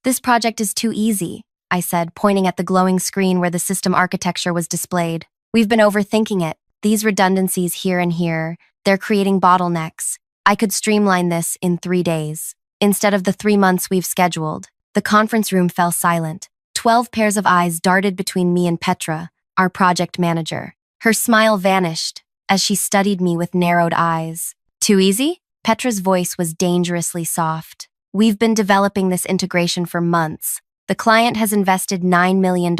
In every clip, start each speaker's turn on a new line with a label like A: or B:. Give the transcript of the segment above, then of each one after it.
A: This project is too easy, I said, pointing at the glowing screen where the system architecture was displayed. We've been overthinking it. These redundancies here and here, they're creating bottlenecks. I could streamline this in 3 days. Instead of the 3 months we've scheduled. The conference room fell silent. 12 pairs of eyes darted between me and Petra, our project manager. Her smile vanished as she studied me with narrowed eyes. Too easy? Petra's voice was dangerously soft. We've been developing this integration for months. The client has invested $9 million.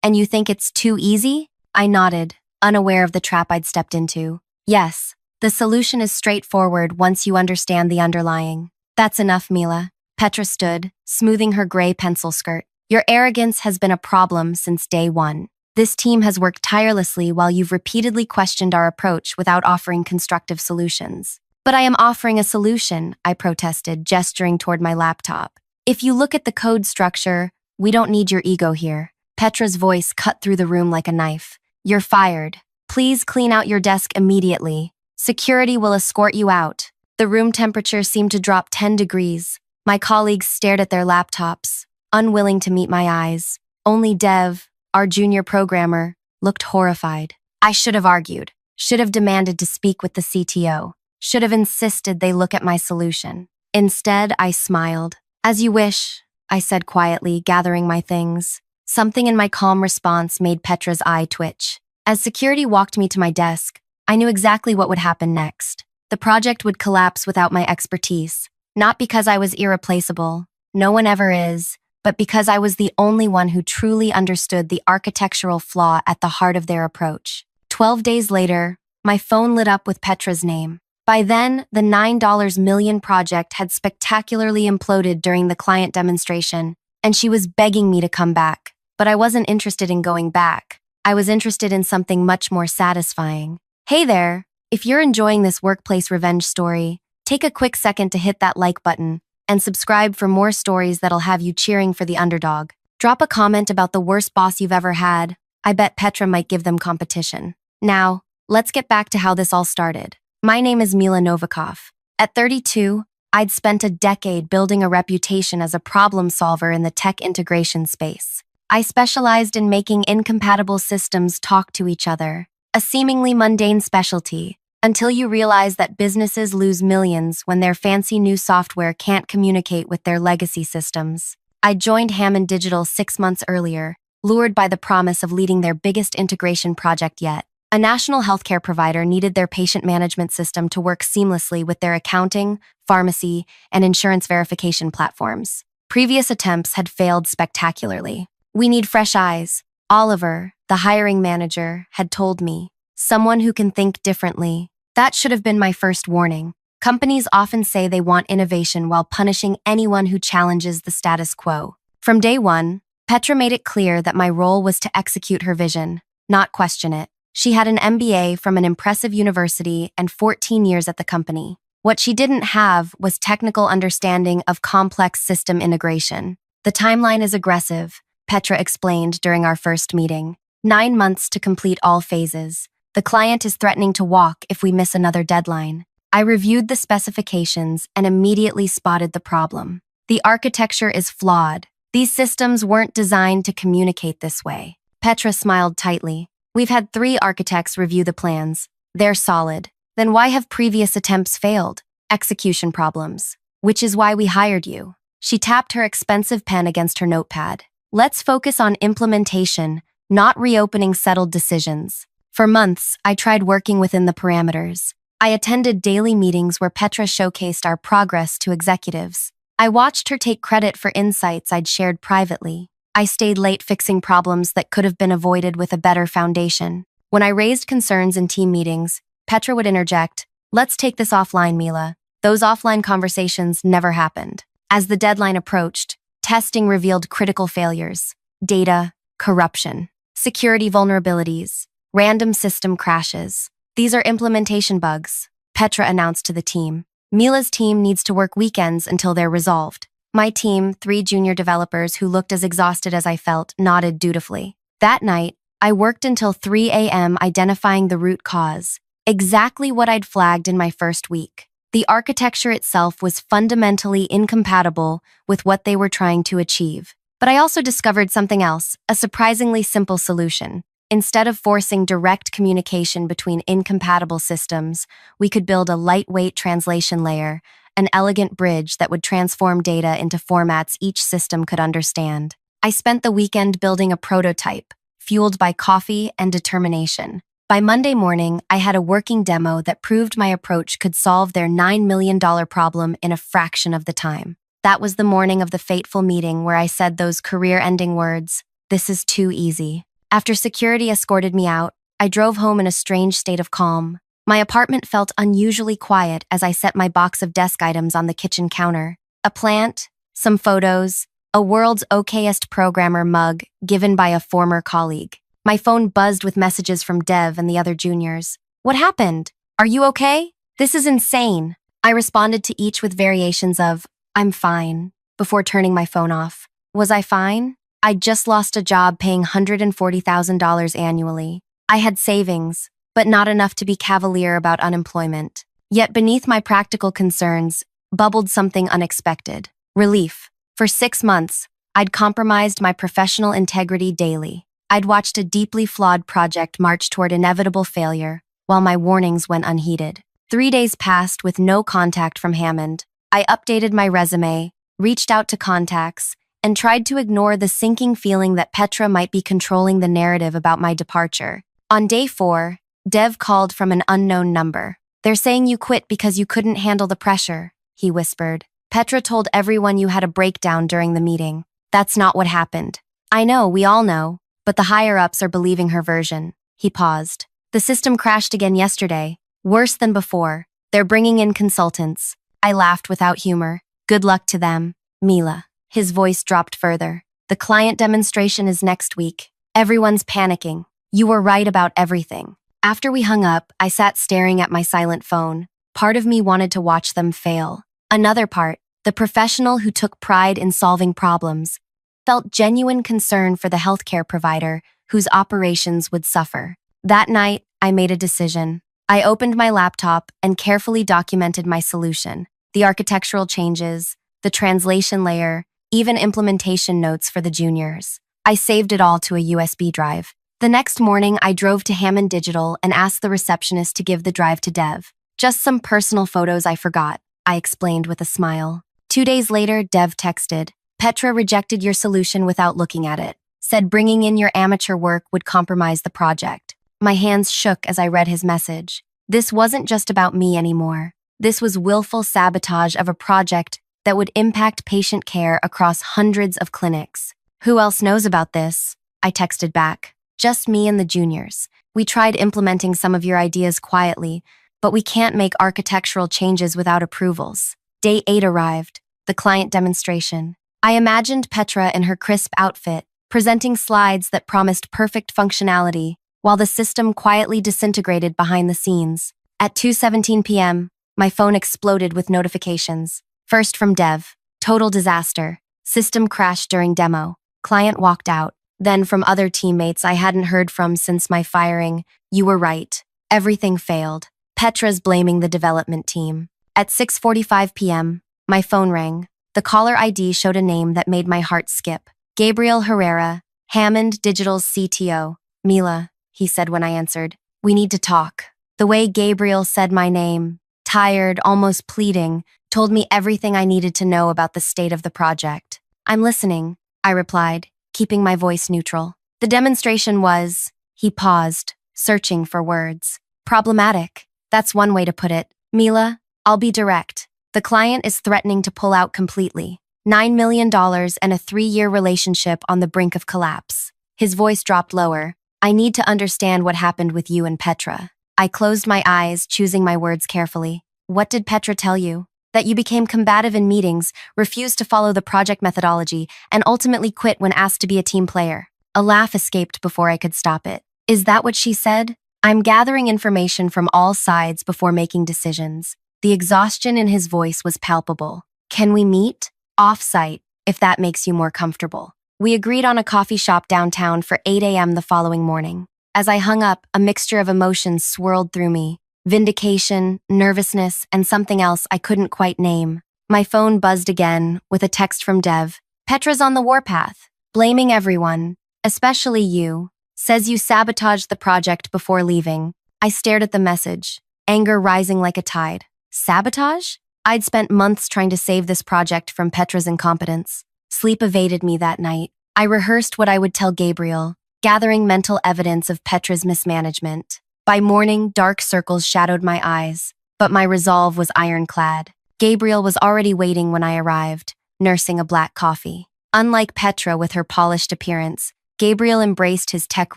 A: And you think it's too easy? I nodded, unaware of the trap I'd stepped into. Yes, the solution is straightforward once you understand the underlying. That's enough, Mila. Petra stood, smoothing her gray pencil skirt. Your arrogance has been a problem since day one. This team has worked tirelessly while you've repeatedly questioned our approach without offering constructive solutions. But I am offering a solution, I protested, gesturing toward my laptop. If you look at the code structure, we don't need your ego here. Petra's voice cut through the room like a knife. You're fired. Please clean out your desk immediately. Security will escort you out. The room temperature seemed to drop 10 degrees. My colleagues stared at their laptops, unwilling to meet my eyes. Only Dev, our junior programmer, looked horrified. I should have argued, should have demanded to speak with the CTO, should have insisted they look at my solution. Instead, I smiled. As you wish, I said quietly, gathering my things. Something in my calm response made Petra's eye twitch. As security walked me to my desk, I knew exactly what would happen next. The project would collapse without my expertise. Not because I was irreplaceable, no one ever is, but because I was the only one who truly understood the architectural flaw at the heart of their approach. 12 days later, my phone lit up with Petra's name. By then, the $9 million project had spectacularly imploded during the client demonstration, and she was begging me to come back. But I wasn't interested in going back. I was interested in something much more satisfying. Hey there, if you're enjoying this workplace revenge story, take a quick second to hit that like button and subscribe for more stories that'll have you cheering for the underdog. Drop a comment about the worst boss you've ever had. I bet Petra might give them competition. Now, let's get back to how this all started. My name is Mila Novikov. At 32, I'd spent a decade building a reputation as a problem solver in the tech integration space. I specialized in making incompatible systems talk to each other, a seemingly mundane specialty, until you realize that businesses lose millions when their fancy new software can't communicate with their legacy systems. I joined Hammond Digital 6 months earlier, lured by the promise of leading their biggest integration project yet. A national healthcare provider needed their patient management system to work seamlessly with their accounting, pharmacy, and insurance verification platforms. Previous attempts had failed spectacularly. We need fresh eyes. Oliver, the hiring manager, had told me. Someone who can think differently. That should have been my first warning. Companies often say they want innovation while punishing anyone who challenges the status quo. From day one, Petra made it clear that my role was to execute her vision, not question it. She had an MBA from an impressive university and 14 years at the company. What she didn't have was technical understanding of complex system integration. The timeline is aggressive, Petra explained during our first meeting. 9 months to complete all phases. The client is threatening to walk if we miss another deadline. I reviewed the specifications and immediately spotted the problem. The architecture is flawed. These systems weren't designed to communicate this way. Petra smiled tightly. We've had 3 architects review the plans. They're solid. Then why have previous attempts failed? Execution problems. Which is why we hired you. She tapped her expensive pen against her notepad. Let's focus on implementation, not reopening settled decisions. For months, I tried working within the parameters. I attended daily meetings where Petra showcased our progress to executives. I watched her take credit for insights I'd shared privately. I stayed late fixing problems that could have been avoided with a better foundation. When I raised concerns in team meetings, Petra would interject, "Let's take this offline, Mila." Those offline conversations never happened. As the deadline approached, testing revealed critical failures, data, corruption, security vulnerabilities, random system crashes. These are implementation bugs, Petra announced to the team. Mila's team needs to work weekends until they're resolved. My team, 3 junior developers who looked as exhausted as I felt, nodded dutifully. That night, I worked until 3 a.m. identifying the root cause, exactly what I'd flagged in my first week. The architecture itself was fundamentally incompatible with what they were trying to achieve. But I also discovered something else, a surprisingly simple solution. Instead of forcing direct communication between incompatible systems, we could build a lightweight translation layer, an elegant bridge that would transform data into formats each system could understand. I spent the weekend building a prototype, fueled by coffee and determination. By Monday morning, I had a working demo that proved my approach could solve their $9 million problem in a fraction of the time. That was the morning of the fateful meeting where I said those career-ending words, "This is too easy." After security escorted me out, I drove home in a strange state of calm. My apartment felt unusually quiet as I set my box of desk items on the kitchen counter. A plant, some photos, a world's okayest programmer mug given by a former colleague. My phone buzzed with messages from Dev and the other juniors. "What happened? Are you okay? This is insane." I responded to each with variations of, "I'm fine," before turning my phone off. Was I fine? I'd just lost a job paying $140,000 annually. I had savings, but not enough to be cavalier about unemployment. Yet beneath my practical concerns bubbled something unexpected. Relief. For 6 months, I'd compromised my professional integrity daily. I'd watched a deeply flawed project march toward inevitable failure, while my warnings went unheeded. 3 days passed with no contact from Hammond. I updated my resume, reached out to contacts, and tried to ignore the sinking feeling that Petra might be controlling the narrative about my departure. On day 4, Dev called from an unknown number. "They're saying you quit because you couldn't handle the pressure," he whispered. "Petra told everyone you had a breakdown during the meeting. That's not what happened." "I know, we all know, but the higher-ups are believing her version." He paused. "The system crashed again yesterday. Worse than before. They're bringing in consultants." I laughed without humor. "Good luck to them, Mila." His voice dropped further. "The client demonstration is next week. Everyone's panicking. You were right about everything." After we hung up, I sat staring at my silent phone. Part of me wanted to watch them fail. Another part, the professional who took pride in solving problems, felt genuine concern for the healthcare provider whose operations would suffer. That night, I made a decision. I opened my laptop and carefully documented my solution, the architectural changes, the translation layer, even implementation notes for the juniors. I saved it all to a USB drive. The next morning, I drove to Hammond Digital and asked the receptionist to give the drive to Dev. "Just some personal photos I forgot," I explained with a smile. 2 days later, Dev texted, "Petra rejected your solution without looking at it. Said bringing in your amateur work would compromise the project." My hands shook as I read his message. This wasn't just about me anymore. This was willful sabotage of a project that would impact patient care across hundreds of clinics. "Who else knows about this?" I texted back. "Just me and the juniors. We tried implementing some of your ideas quietly, but we can't make architectural changes without approvals." Day 8 arrived, the client demonstration. I imagined Petra in her crisp outfit, presenting slides that promised perfect functionality, while the system quietly disintegrated behind the scenes. At 2:17 p.m., my phone exploded with notifications. First from Dev, "Total disaster. System crashed during demo. Client walked out." Then from other teammates I hadn't heard from since my firing, "You were right. Everything failed. Petra's blaming the development team." At 6:45 p.m., my phone rang. The caller ID showed a name that made my heart skip. "Gabriel Herrera, Hammond Digital's CTO. Mila," he said when I answered. "We need to talk." The way Gabriel said my name, tired, almost pleading, told me everything I needed to know about the state of the project. "I'm listening," I replied, keeping my voice neutral. "The demonstration was," he paused, searching for words. "Problematic. That's one way to put it. Mila, I'll be direct. The client is threatening to pull out completely. $9 million and a 3-year relationship on the brink of collapse." His voice dropped lower. "I need to understand what happened with you and Petra." I closed my eyes, choosing my words carefully. "What did Petra tell you?" "That you became combative in meetings, refused to follow the project methodology, and ultimately quit when asked to be a team player." A laugh escaped before I could stop it. "Is that what she said?" I'm gathering information from all sides before making decisions. The exhaustion in his voice was palpable. "Can we meet? Off-site, if that makes you more comfortable." We agreed on a coffee shop downtown for 8 a.m. the following morning. As I hung up, a mixture of emotions swirled through me. vindication, nervousness, and something else I couldn't quite name. My phone buzzed again with a text from Dev. Petra's on the warpath, blaming everyone, especially you. Says you sabotaged the project before leaving. I stared at the message, anger rising like a tide. Sabotage? I'd spent months trying to save this project from Petra's incompetence. Sleep evaded me that night. I rehearsed what I would tell Gabriel, gathering mental evidence of Petra's mismanagement. By morning, dark circles shadowed my eyes, but my resolve was ironclad. Gabriel was already waiting when I arrived, nursing a black coffee. Unlike Petra with her polished appearance, Gabriel embraced his tech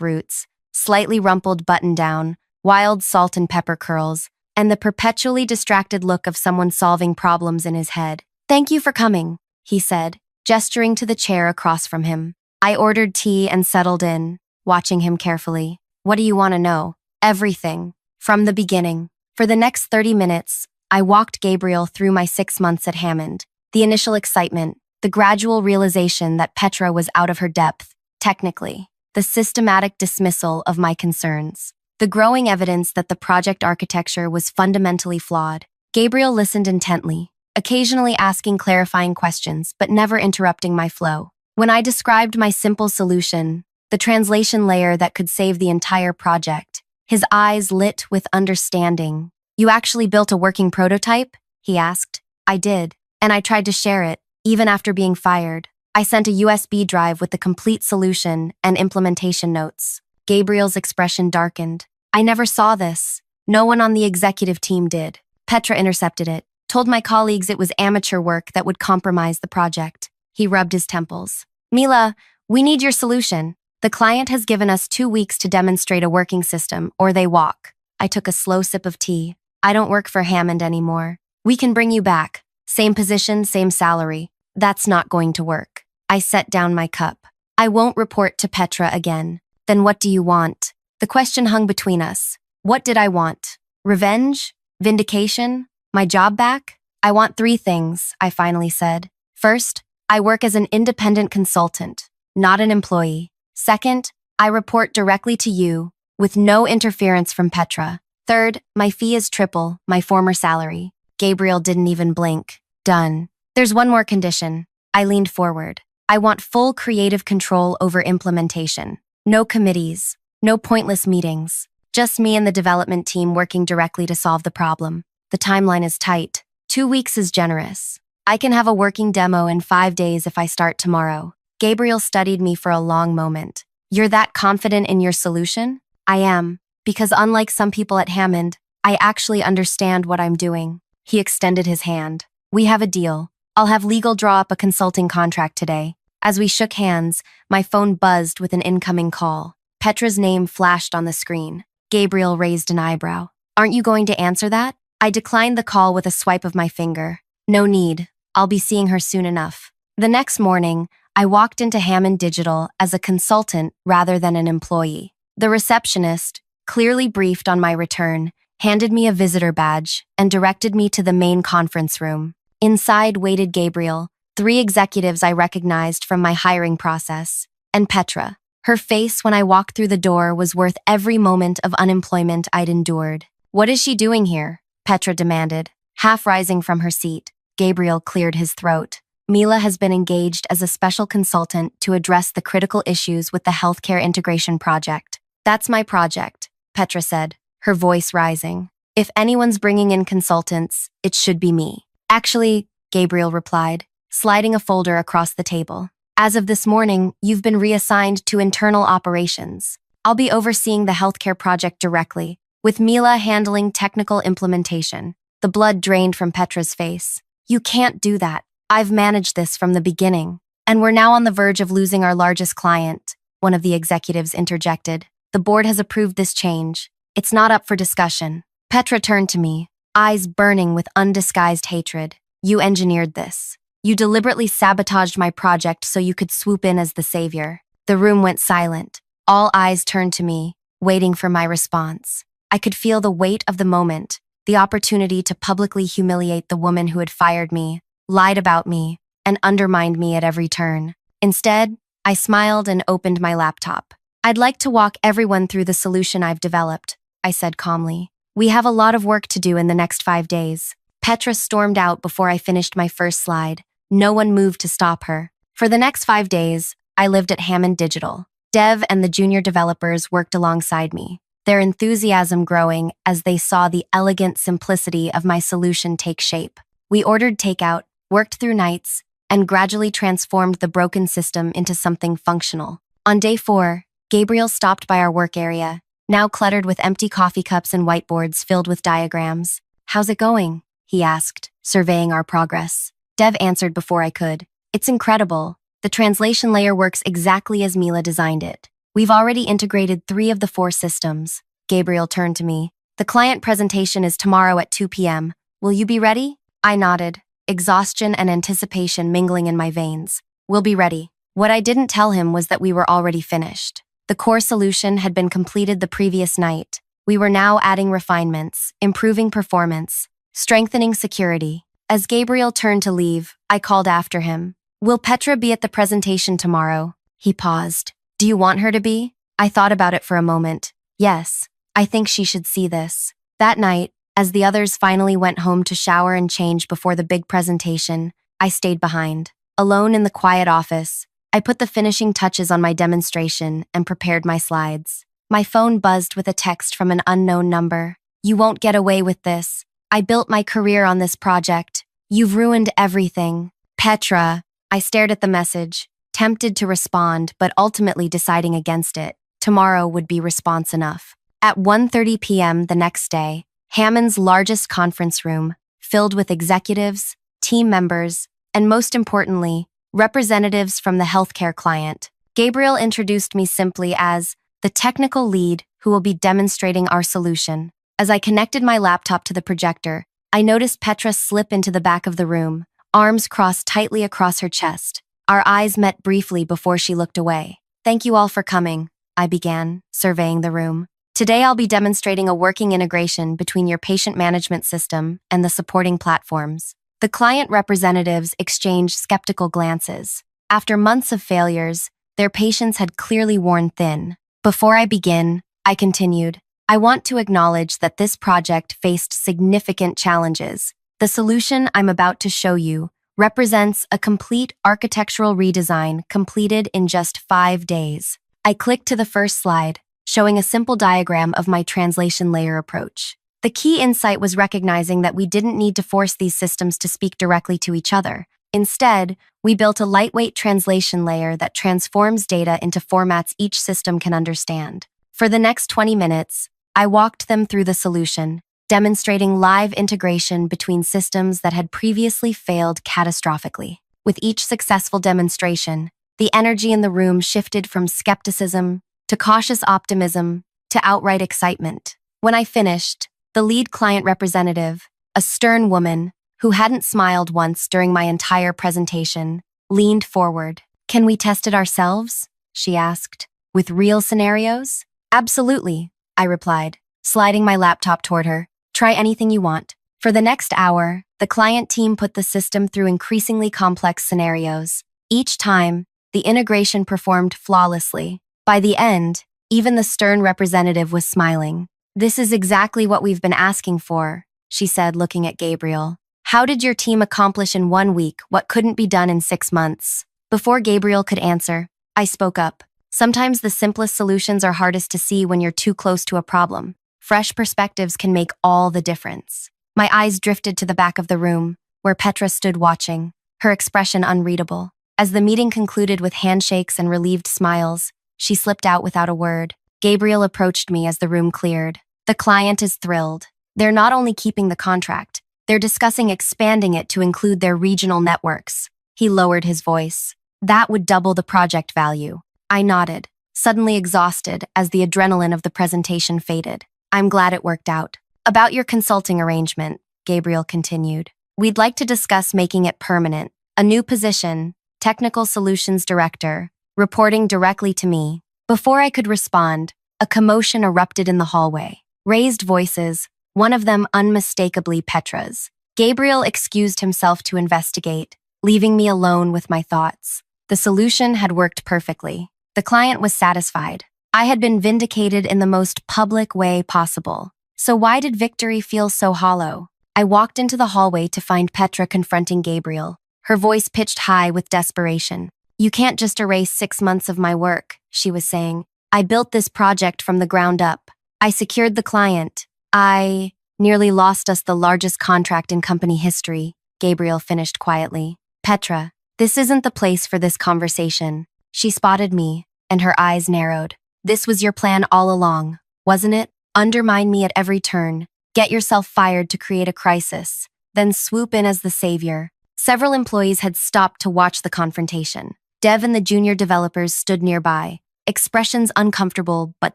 A: roots, slightly rumpled button-down, wild salt and pepper curls, and the perpetually distracted look of someone solving problems in his head. "Thank you for coming," he said, gesturing to the chair across from him. I ordered tea and settled in, watching him carefully. "What do you want to know?" "Everything. From the beginning." For the next 30 minutes, I walked Gabriel through my 6 months at Hammond. The initial excitement, the gradual realization that Petra was out of her depth, technically, the systematic dismissal of my concerns, the growing evidence that the project architecture was fundamentally flawed. Gabriel listened intently, occasionally asking clarifying questions but never interrupting my flow. When I described my simple solution, the translation layer that could save the entire project, his eyes lit with understanding. "You actually built a working prototype?" he asked. "I did, and I tried to share it, even after being fired. I sent a USB drive with the complete solution and implementation notes." Gabriel's expression darkened. "I never saw this. No one on the executive team did." Petra intercepted it, told my colleagues it was amateur work that would compromise the project. He rubbed his temples. "Mila, we need your solution. The client has given us 2 weeks to demonstrate a working system, or they walk." I took a slow sip of tea. "I don't work for Hammond anymore. We can bring you back. Same position, same salary. That's not going to work." I set down my cup. "I won't report to Petra again." "Then what do you want?" The question hung between us. What did I want? Revenge? Vindication? My job back? "I want 3 things," I finally said. "First, I work as an independent consultant, not an employee. Second, I report directly to you, with no interference from Petra. Third, my fee is triple my former salary." Gabriel didn't even blink. "Done. There's one more condition." I leaned forward. "I want full creative control over implementation. No committees, no pointless meetings. Just me and the development team working directly to solve the problem. The timeline is tight. 2 weeks is generous. I can have a working demo in 5 days if I start tomorrow." Gabriel studied me for a long moment. "You're that confident in your solution?" "I am, because unlike some people at Hammond, I actually understand what I'm doing." He extended his hand. "We have a deal. I'll have legal draw up a consulting contract today." As we shook hands, my phone buzzed with an incoming call. Petra's name flashed on the screen. Gabriel raised an eyebrow. "Aren't you going to answer that?" I declined the call with a swipe of my finger. "No need. I'll be seeing her soon enough." The next morning, I walked into Hammond Digital as a consultant rather than an employee. The receptionist, clearly briefed on my return, handed me a visitor badge and directed me to the main conference room. Inside waited Gabriel, 3 executives I recognized from my hiring process, and Petra. Her face when I walked through the door was worth every moment of unemployment I'd endured. "What is she doing here?" Petra demanded. Half rising from her seat, Gabriel cleared his throat. "Mila has been engaged as a special consultant to address the critical issues with the healthcare integration project." "That's my project," Petra said, her voice rising. "If anyone's bringing in consultants, it should be me." "Actually," Gabriel replied, sliding a folder across the table. "As of this morning, you've been reassigned to internal operations. I'll be overseeing the healthcare project directly, with Mila handling technical implementation." The blood drained from Petra's face. "You can't do that. I've managed this from the beginning. And we're now on the verge of losing our largest client," one of the executives interjected. "The board has approved this change. It's not up for discussion." Petra turned to me, eyes burning with undisguised hatred. "You engineered this. You deliberately sabotaged my project so you could swoop in as the savior." The room went silent. All eyes turned to me, waiting for my response. I could feel the weight of the moment, the opportunity to publicly humiliate the woman who had fired me, lied about me, and undermined me at every turn. Instead, I smiled and opened my laptop. "I'd like to walk everyone through the solution I've developed," I said calmly. We have a lot of work to do in the next 5 days. Petra stormed out before I finished my first slide. No one moved to stop her. For the next 5 days, I lived at Hammond Digital. Dev and the junior developers worked alongside me, their enthusiasm growing as they saw the elegant simplicity of my solution take shape. We ordered takeout, worked through nights, and gradually transformed the broken system into something functional. On day 4, Gabriel stopped by our work area, now cluttered with empty coffee cups and whiteboards filled with diagrams. "How's it going?" he asked, surveying our progress. Dev answered before I could. "It's incredible. The translation layer works exactly as Mila designed it. We've already integrated 3 of the 4 systems." Gabriel turned to me. "The client presentation is tomorrow at 2 p.m. Will you be ready?" I nodded, exhaustion and anticipation mingling in my veins. "We'll be ready." What I didn't tell him was that we were already finished. The core solution had been completed the previous night. We were now adding refinements, improving performance, strengthening security. As Gabriel turned to leave, I called after him. "Will Petra be at the presentation tomorrow?" He paused. "Do you want her to be?" I thought about it for a moment. Yes, I think she should see this. That night, as the others finally went home to shower and change before the big presentation, I stayed behind. Alone in the quiet office, I put the finishing touches on my demonstration and prepared my slides. My phone buzzed with a text from an unknown number. "You won't get away with this. I built my career on this project. You've ruined everything. Petra." I stared at the message, tempted to respond, but ultimately deciding against it. Tomorrow would be response enough. At 1:30 p.m. the next day, Hammond's largest conference room, filled with executives, team members, and most importantly, representatives from the healthcare client. Gabriel introduced me simply as the technical lead who will be demonstrating our solution. As I connected my laptop to the projector, I noticed Petra slip into the back of the room, arms crossed tightly across her chest. Our eyes met briefly before she looked away. "Thank you all for coming," I began, surveying the room. "Today I'll be demonstrating a working integration between your patient management system and the supporting platforms." The client representatives exchanged skeptical glances. After months of failures, their patience had clearly worn thin. "Before I begin," I continued, "I want to acknowledge that this project faced significant challenges. The solution I'm about to show you represents a complete architectural redesign completed in just 5 days. I clicked to the first slide, showing a simple diagram of my translation layer approach. The key insight was recognizing that we didn't need to force these systems to speak directly to each other. Instead, we built a lightweight translation layer that transforms data into formats each system can understand. For the next 20 minutes, I walked them through the solution, demonstrating live integration between systems that had previously failed catastrophically. With each successful demonstration, the energy in the room shifted from skepticism to cautious optimism to outright excitement. When I finished, the lead client representative, a stern woman who hadn't smiled once during my entire presentation, leaned forward. "Can we test it ourselves?" she asked. "With real scenarios?" "Absolutely," I replied, sliding my laptop toward her. "Try anything you want." For the next hour, the client team put the system through increasingly complex scenarios. Each time, the integration performed flawlessly. By the end, even the stern representative was smiling. "This is exactly what we've been asking for," she said, looking at Gabriel. "How did your team accomplish in 1 week what couldn't be done in 6 months? Before Gabriel could answer, I spoke up. "Sometimes the simplest solutions are hardest to see when you're too close to a problem. Fresh perspectives can make all the difference." My eyes drifted to the back of the room, where Petra stood watching, her expression unreadable. As the meeting concluded with handshakes and relieved smiles, she slipped out without a word. Gabriel approached me as the room cleared. "The client is thrilled. They're not only keeping the contract, they're discussing expanding it to include their regional networks." He lowered his voice. "That would double the project value." I nodded, suddenly exhausted as the adrenaline of the presentation faded. "I'm glad it worked out." "About your consulting arrangement," Gabriel continued, "we'd like to discuss making it permanent. A new position, Technical Solutions Director, reporting directly to me." Before I could respond, a commotion erupted in the hallway. Raised voices, one of them unmistakably Petra's. Gabriel excused himself to investigate, leaving me alone with my thoughts. The solution had worked perfectly. The client was satisfied. I had been vindicated in the most public way possible. So why did victory feel so hollow? I walked into the hallway to find Petra confronting Gabriel, her voice pitched high with desperation. You can't just erase 6 months of my work, she was saying. I built this project from the ground up. I secured the client. I nearly lost us the largest contract in company history, Gabriel finished quietly. Petra, this isn't the place for this conversation. She spotted me, and her eyes narrowed. This was your plan all along, wasn't it? Undermine me at every turn. Get yourself fired to create a crisis, then swoop in as the savior. Several employees had stopped to watch the confrontation. Dev and the junior developers stood nearby, expressions uncomfortable but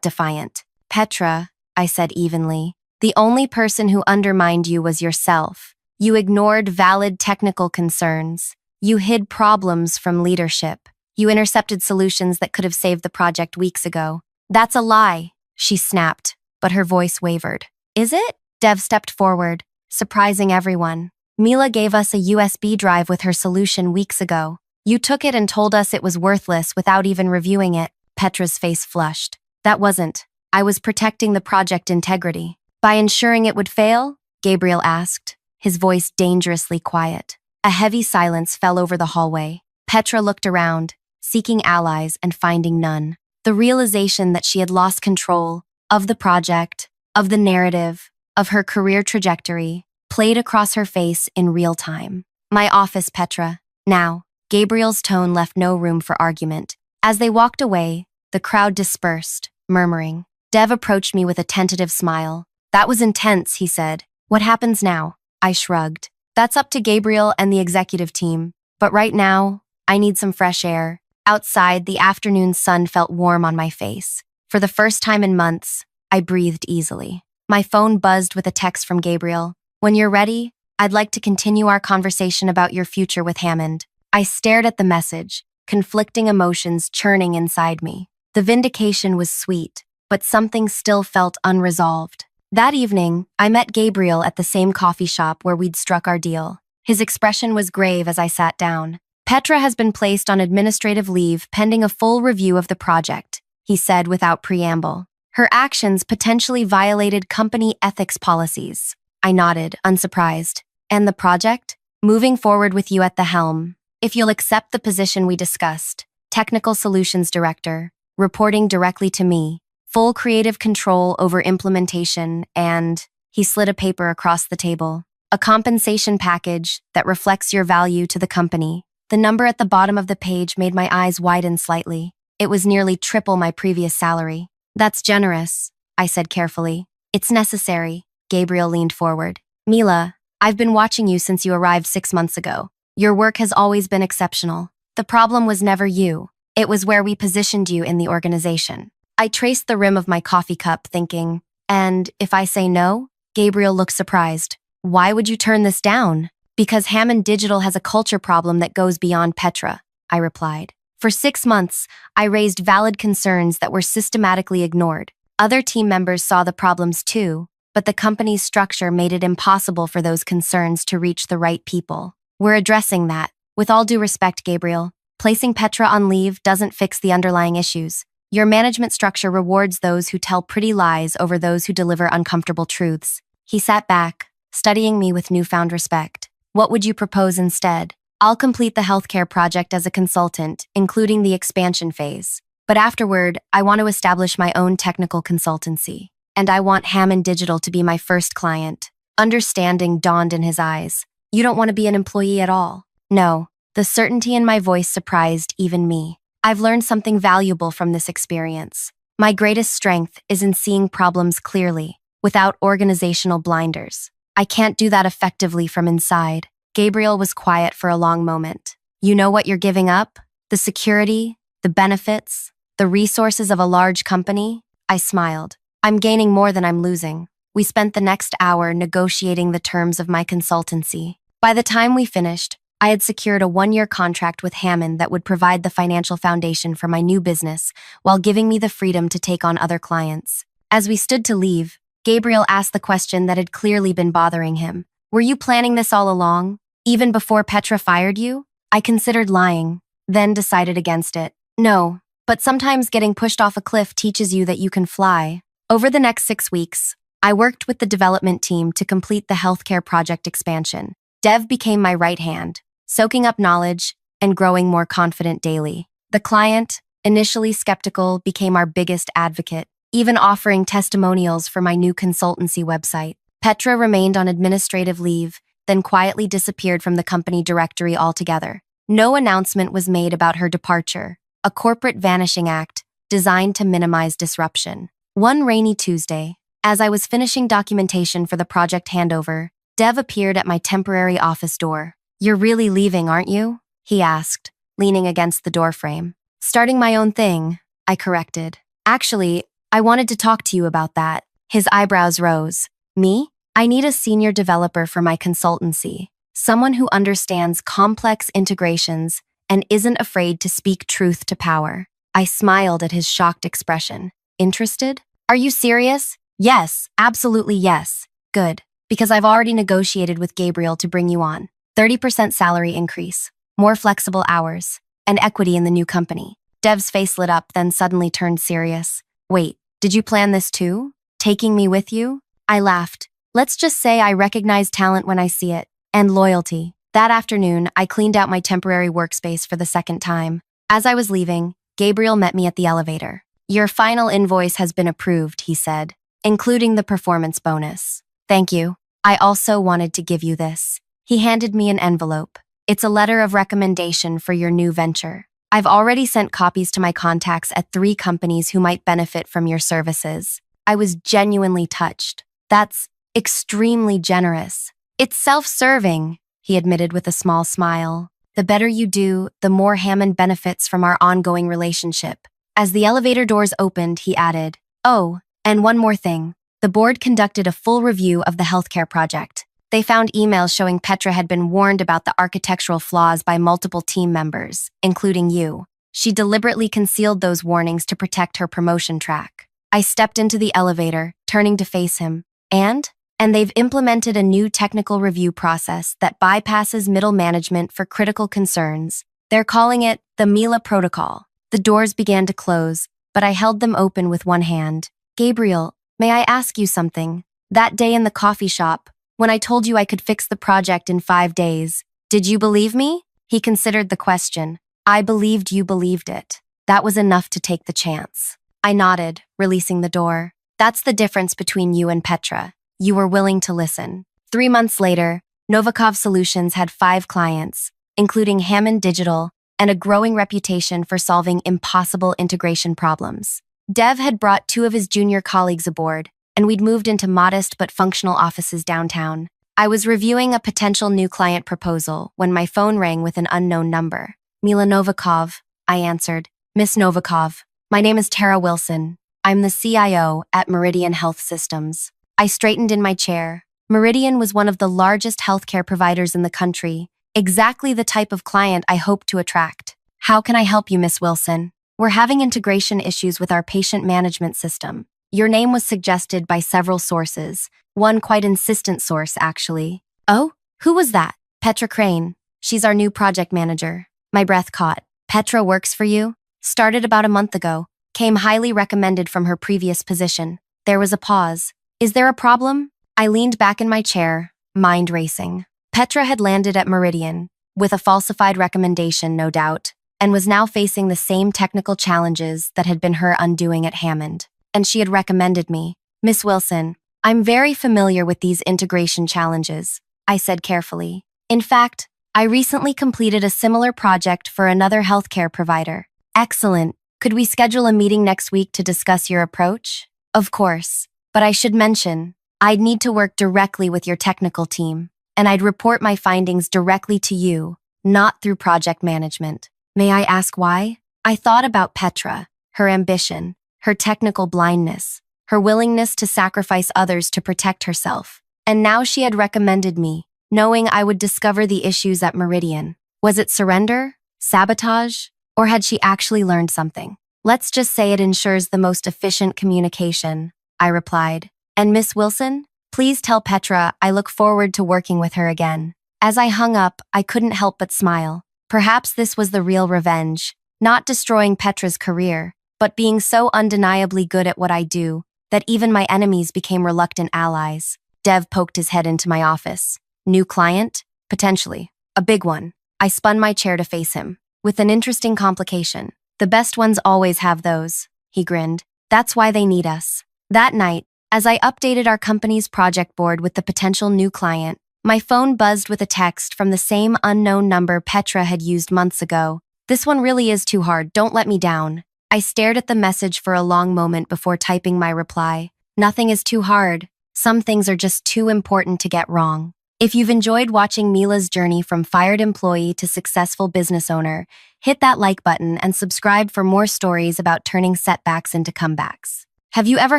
A: defiant. Petra, I said evenly, the only person who undermined you was yourself. You ignored valid technical concerns. You hid problems from leadership. You intercepted solutions that could have saved the project weeks ago. That's a lie, she snapped, but her voice wavered. Is it? Dev stepped forward, surprising everyone. Mila gave us a USB drive with her solution weeks ago. You took it and told us it was worthless without even reviewing it. Petra's face flushed. That wasn't. I was protecting the project integrity. By ensuring it would fail? Gabriel asked, his voice dangerously quiet. A heavy silence fell over the hallway. Petra looked around, seeking allies and finding none. The realization that she had lost control of the project, of the narrative, of her career trajectory, played across her face in real time. My office, Petra. Now. Gabriel's tone left no room for argument. As they walked away, the crowd dispersed, murmuring. Dev approached me with a tentative smile. That was intense, he said. What happens now? I shrugged. That's up to Gabriel and the executive team. But right now, I need some fresh air. Outside, the afternoon sun felt warm on my face. For the first time in months, I breathed easily. My phone buzzed with a text from Gabriel. When you're ready, I'd like to continue our conversation about your future with Hammond. I stared at the message, conflicting emotions churning inside me. The vindication was sweet, but something still felt unresolved. That evening, I met Gabriel at the same coffee shop where we'd struck our deal. His expression was grave as I sat down. Petra has been placed on administrative leave pending a full review of the project, he said without preamble. Her actions potentially violated company ethics policies. I nodded, unsurprised. And the project? Moving forward with you at the helm. If you'll accept the position we discussed, Technical Solutions Director, reporting directly to me, full creative control over implementation, and, he slid a paper across the table, a compensation package that reflects your value to the company. The number at the bottom of the page made my eyes widen slightly. It was nearly triple my previous salary. That's generous, I said carefully. It's necessary. Gabriel leaned forward. Mila, I've been watching you since you arrived 6 months ago. Your work has always been exceptional. The problem was never you. It was where we positioned you in the organization. I traced the rim of my coffee cup, thinking, and if I say no? Gabriel looked surprised. Why would you turn this down? Because Hammond Digital has a culture problem that goes beyond Petra, I replied. For 6 months, I raised valid concerns that were systematically ignored. Other team members saw the problems too, but the company's structure made it impossible for those concerns to reach the right people. We're addressing that. With all due respect, Gabriel, placing Petra on leave doesn't fix the underlying issues. Your management structure rewards those who tell pretty lies over those who deliver uncomfortable truths. He sat back, studying me with newfound respect. What would you propose instead? I'll complete the healthcare project as a consultant, including the expansion phase. But afterward, I want to establish my own technical consultancy. And I want Hammond Digital to be my first client. Understanding dawned in his eyes. You don't want to be an employee at all. No, the certainty in my voice surprised even me. I've learned something valuable from this experience. My greatest strength is in seeing problems clearly, without organizational blinders. I can't do that effectively from inside. Gabriel was quiet for a long moment. You know what you're giving up? The security, the benefits, the resources of a large company? I smiled. I'm gaining more than I'm losing. We spent the next hour negotiating the terms of my consultancy. By the time we finished, I had secured a 1-year contract with Hammond that would provide the financial foundation for my new business while giving me the freedom to take on other clients. As we stood to leave, Gabriel asked the question that had clearly been bothering him. Were you planning this all along? Even before Petra fired you? I considered lying, then decided against it. No, but sometimes getting pushed off a cliff teaches you that you can fly. Over the next 6 weeks, I worked with the development team to complete the healthcare project expansion. Dev became my right hand, soaking up knowledge and growing more confident daily. The client, initially skeptical, became our biggest advocate, even offering testimonials for my new consultancy website. Petra remained on administrative leave, then quietly disappeared from the company directory altogether. No announcement was made about her departure, a corporate vanishing act designed to minimize disruption. One rainy Tuesday, as I was finishing documentation for the project handover, Dev appeared at my temporary office door. "You're really leaving, aren't you?" he asked, leaning against the doorframe. "Starting my own thing," I corrected. "Actually, I wanted to talk to you about that." His eyebrows rose. "Me? I need a senior developer for my consultancy, someone who understands complex integrations and isn't afraid to speak truth to power." I smiled at his shocked expression. "Interested? Are you serious?" "Yes, absolutely yes." "Good, because I've already negotiated with Gabriel to bring you on. 30% salary increase, more flexible hours, and equity in the new company." Dev's face lit up, then suddenly turned serious. "Wait, did you plan this too? Taking me with you?" I laughed. "Let's just say I recognize talent when I see it, and loyalty." That afternoon, I cleaned out my temporary workspace for the second time. As I was leaving, Gabriel met me at the elevator. "Your final invoice has been approved," he said, "including the performance bonus." "Thank you. I also wanted to give you this." He handed me an envelope. "It's a letter of recommendation for your new venture. I've already sent copies to my contacts at 3 companies who might benefit from your services." I was genuinely touched. "That's extremely generous." "It's self-serving," he admitted with a small smile. "The better you do, the more Hammond benefits from our ongoing relationship." As the elevator doors opened, he added, "Oh, and one more thing. The board conducted a full review of the healthcare project. They found emails showing Petra had been warned about the architectural flaws by multiple team members, including you. She deliberately concealed those warnings to protect her promotion track." I stepped into the elevator, turning to face him. And they've implemented a new technical review process that bypasses middle management for critical concerns. They're calling it the Mila Protocol." The doors began to close, but I held them open with one hand. "Gabriel, may I ask you something? That day in the coffee shop, when I told you I could fix the project in 5 days, did you believe me?" He considered the question. "I believed you believed it. That was enough to take the chance." I nodded, releasing the door. "That's the difference between you and Petra. You were willing to listen." 3 months later, Novikov Solutions had 5 clients, including Hammond Digital, and a growing reputation for solving impossible integration problems. Dev had brought 2 of his junior colleagues aboard, and we'd moved into modest but functional offices downtown. I was reviewing a potential new client proposal when my phone rang with an unknown number. "Mila Novikov," I answered. "Miss Novikov, my name is Tara Wilson. I'm the CIO at Meridian Health Systems." I straightened in my chair. Meridian was one of the largest healthcare providers in the country, exactly the type of client I hoped to attract. "How can I help you, Miss Wilson?" "We're having integration issues with our patient management system. Your name was suggested by several sources, one quite insistent source, actually." "Oh, who was that?" "Petra Crane. She's our new project manager." My breath caught. "Petra works for you?" "Started about a month ago. Came highly recommended from her previous position." There was a pause. "Is there a problem?" I leaned back in my chair, mind racing. Petra had landed at Meridian, with a falsified recommendation, no doubt, and was now facing the same technical challenges that had been her undoing at Hammond. And she had recommended me. "Miss Wilson, I'm very familiar with these integration challenges," I said carefully. "In fact, I recently completed a similar project for another healthcare provider." "Excellent. Could we schedule a meeting next week to discuss your approach?" "Of course. But I should mention, I'd need to work directly with your technical team, and I'd report my findings directly to you, not through project management." "May I ask why?" I thought about Petra, her ambition, her technical blindness, her willingness to sacrifice others to protect herself. And now she had recommended me, knowing I would discover the issues at Meridian. Was it surrender? Sabotage? Or had she actually learned something? "Let's just say it ensures the most efficient communication," I replied. "And Miss Wilson, please tell Petra I look forward to working with her again." As I hung up, I couldn't help but smile. Perhaps this was the real revenge, not destroying Petra's career, but being so undeniably good at what I do that even my enemies became reluctant allies. Dev poked his head into my office. New client? Potentially. A big one. I spun my chair to face him. With an interesting complication. The best ones always have those. He grinned. That's why they need us. That night, as I updated our company's project board with the potential new client, my phone buzzed with a text from the same unknown number Petra had used months ago. This one really is too hard, don't let me down. I stared at the message for a long moment before typing my reply. Nothing is too hard. Some things are just too important to get wrong. If you've enjoyed watching Mila's journey from fired employee to successful business owner, hit that like button and subscribe for more stories about turning setbacks into comebacks. Have you ever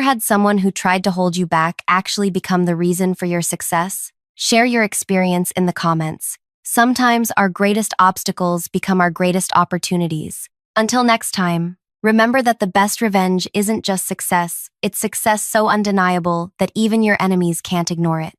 A: had someone who tried to hold you back actually become the reason for your success? Share your experience in the comments. Sometimes our greatest obstacles become our greatest opportunities. Until next time, remember that the best revenge isn't just success, it's success so undeniable that even your enemies can't ignore it.